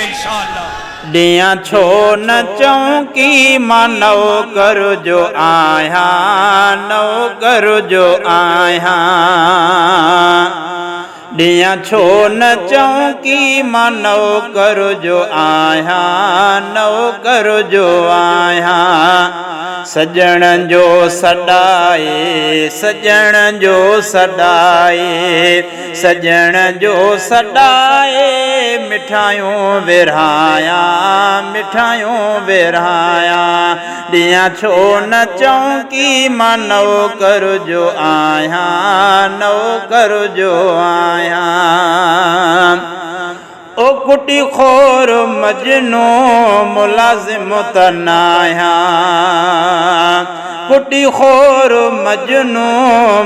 इंशाअल्लाह। दिया छो न चौकी मां नौकर जो आया, नौकर जो आया। दिया छो न चौकी मां नौकर जो आया, नौकर जो आया। सजण जो सॾाए, सजण जो सॾाए, सजण जो सॾाए। मिठाइयूं विरहाया, मिठाइयूं विरहाया। दिया छो न चौकी मां नौकर जो आया, नौकर जो आया। ओ कुटी खोर मजनू मुलाजिम तनाया, कुटी खोर मजनू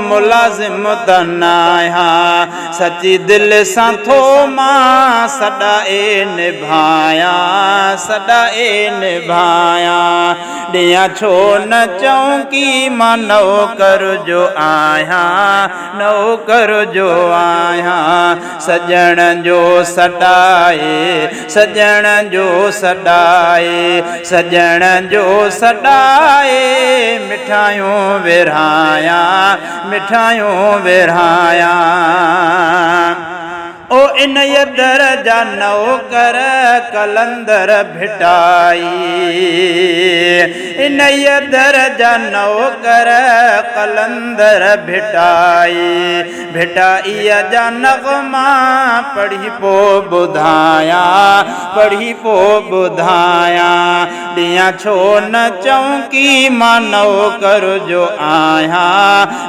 मुलाजिम तनाया। सची दिल सां थो मां सॾाए निभाया, सॾाए निभाया। दिया छो न चौकी मां नौकर जो आया, नौकर जो आया। सजण जो सॾाए, सजण जो सॾाए, सजण जो सॾाए। मिठाइयूं विरहाया, मिठाइयूं विरहाया। ओ इन दर जा नौकर कलंदर भिटाई, इन दर जा नौकर कलंदर भिटाई। भिटाईअ जा नग़मा पढ़ी पो ॿुधाया, पढ़ी पो ॿुधाया। दिया छो न चौकी मां नौकर जो आया,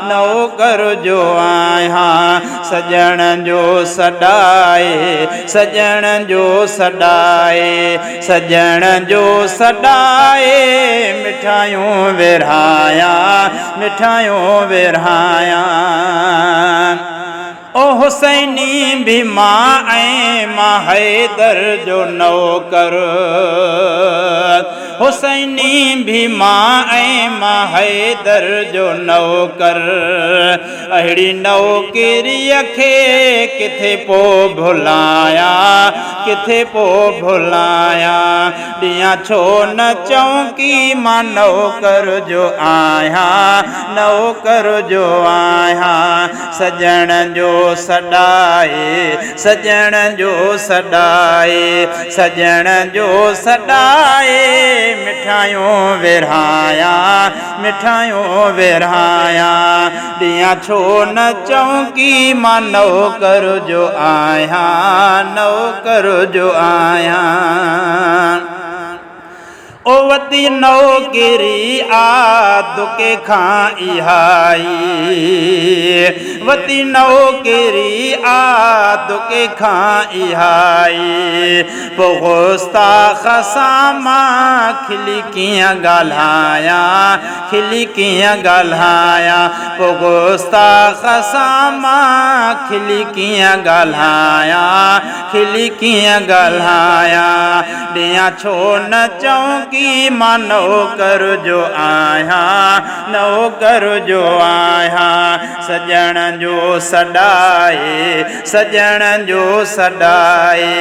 नौकर जो आया। सजण जो सॾाए, सजण जो सॾाए, सजण जो सॾाए। मिठाइयूं विरहाया, मिठाइयूं विरहाया। ओ हुसैनी भी मां ऐं मां हैदर जो नौकर, हुसैनी भी मां ऐं मां हैदर जो नौकर। अहिड़ी नौकरीअ खे किथे पो भुलाया, किथे पो भुलाया। दिया छो न चौकी मां नौकर जो आया, नौकर जो आया। सजण जो सॾाए, सजण जो सॾाए, सजण जो सॾाए। मिठाइयूं विरहाया, मिठाइयूं विरहाया। दिया छो न चौकी मां नौकर जो आया, नौकर जो आया। ओ वती नौकरी आदुके खां इहाई, वती नौकरी आदुके खां इहाई। पो गुस्ताख सां मां खिली कीअं ॻाल्हाया, खिली कीअं ॻाल्हाया। पो गुस्ताख सां मां खिली कीअं ॻाल्हाया, खिली कीअं ॻाल्हाया। दिया छो न चौकी मां नौकर जो आया, नौकर जो आया। सजण जो सॾाए, सजण जो सॾाए,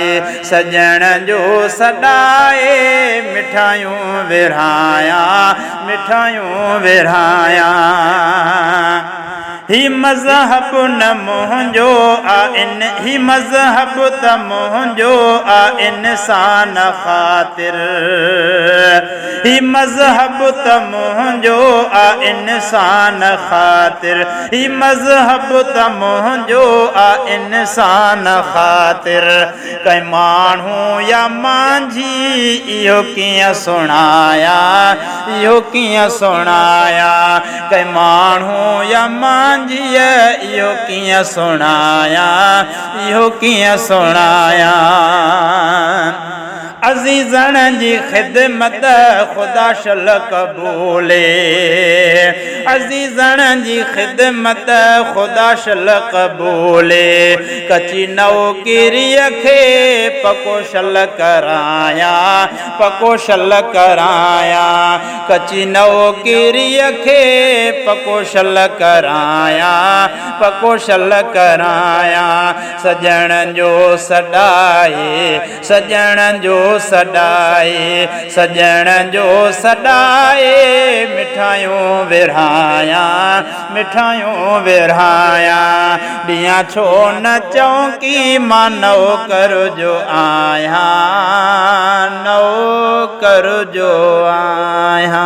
सजण जो सॾाए। मिठाइयूं विरहाया, मिठाइयूं विरहाया। ही मज़हब न मुंहिंजो आ इन, ही मज़हब त मुंहिंजो आ इंसान ख़ातिर। ही मज़हब त मुंहिंजो आ इंसान ख़ातिर। ही मज़हब त मुंहिंजो आ इंसान ख़ातिर। कंहिं माण्हू या मांझी इहो कीअं सुणाया, इहो कीअं सुणाया। कंहिं माण्हू या मांझीअ इहो कीअं सुणाया, इहो कीअं सुणाया। अज़ीज़न जी ख़िदमत ख़ुदा शल क़बूले अज़ीज़न जी ख़िदमत ख़ुदा शल क़बूले कची नौकिरीअ खे पको शल कराया पको शल कराया कची नौकिरीअ खे पको शल कराया पको शल कराया सजण जो सॾाए सजण जो सॾाए सजण जो सॾाए मिठाइयूं विरहाया मिठाइयूं विरहाया ॾींहं छो न चौकी मां नौकर जो आहियां नौकर जो आहियां।